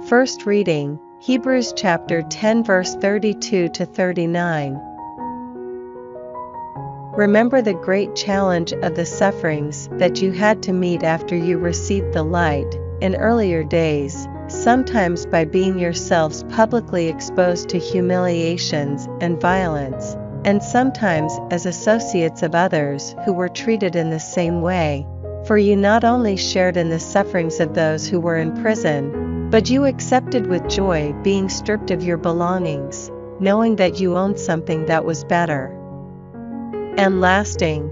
First reading, Hebrews chapter 10 verse 32 to 39. Remember the great challenge of the sufferings that you had to meet after you received the light, in earlier days, sometimes by being yourselves publicly exposed to humiliations and violence, and sometimes as associates of others who were treated in the same way. For you not only shared in the sufferings of those who were in prison, but you accepted with joy being stripped of your belongings, knowing that you owned something that was better and lasting.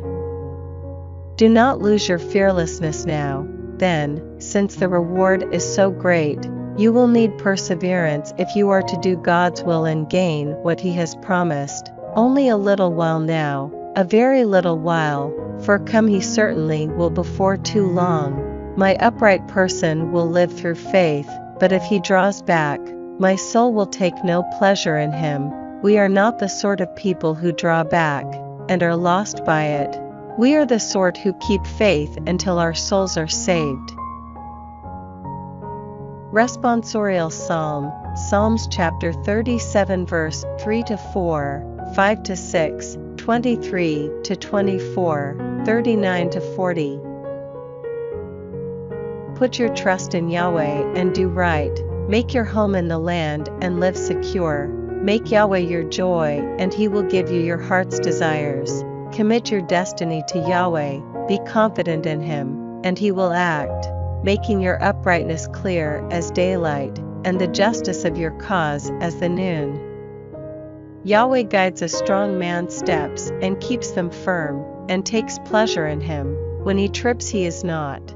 Do not lose your fearlessness now, then, since the reward is so great. You will need perseverance if you are to do God's will and gain what He has promised. Only a little while now, a very little while, for come He certainly will before too long. My upright person will live through faith, but if he draws back, my soul will take no pleasure in him. We are not the sort of people who draw back and are lost by it. We are the sort who keep faith until our souls are saved. Responsorial Psalm, Psalms chapter 37 verse 3 to 4, 5 to 6, 23 to 24, 39 to 40. Put your trust in Yahweh and do right. Make your home in the land and live secure. Make Yahweh your joy, and He will give you your heart's desires. Commit your destiny to Yahweh, be confident in Him, and He will act, making your uprightness clear as daylight, and the justice of your cause as the noon. Yahweh guides a strong man's steps and keeps them firm, and takes pleasure in him. When he trips he is not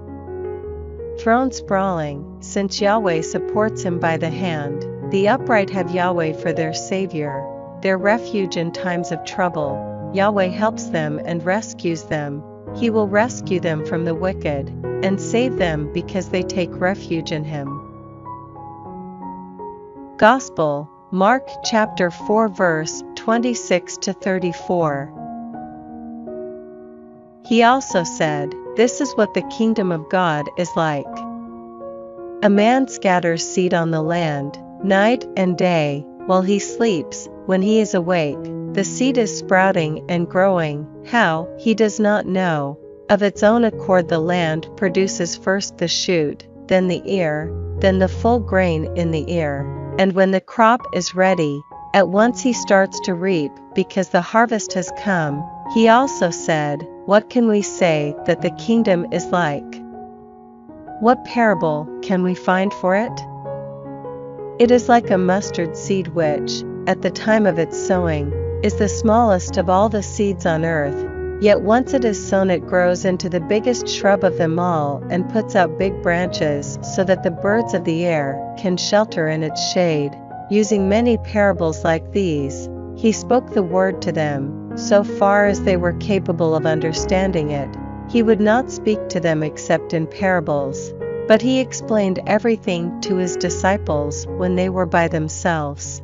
thrown sprawling, since Yahweh supports him by the hand. The upright have Yahweh for their Savior, their refuge in times of trouble. Yahweh helps them and rescues them. He will rescue them from the wicked, and save them because they take refuge in Him. Gospel, Mark chapter 4 verse 26 to 34. He also said, "This is what the kingdom of God is like. A man scatters seed on the land, night and day, while he sleeps. When he is awake, the seed is sprouting and growing. How, he does not know. Of its own accord the land produces first the shoot, then the ear, then the full grain in the ear. And when the crop is ready, at once he starts to reap, because the harvest has come." He also said, "What can we say that the kingdom is like? What parable can we find for it? It is like a mustard seed which, at the time of its sowing, is the smallest of all the seeds on earth. Yet once it is sown it grows into the biggest shrub of them all and puts out big branches so that the birds of the air can shelter in its shade." Using many parables like these, He spoke the word to them, so far as they were capable of understanding it. He would not speak to them except in parables, but He explained everything to His disciples when they were by themselves.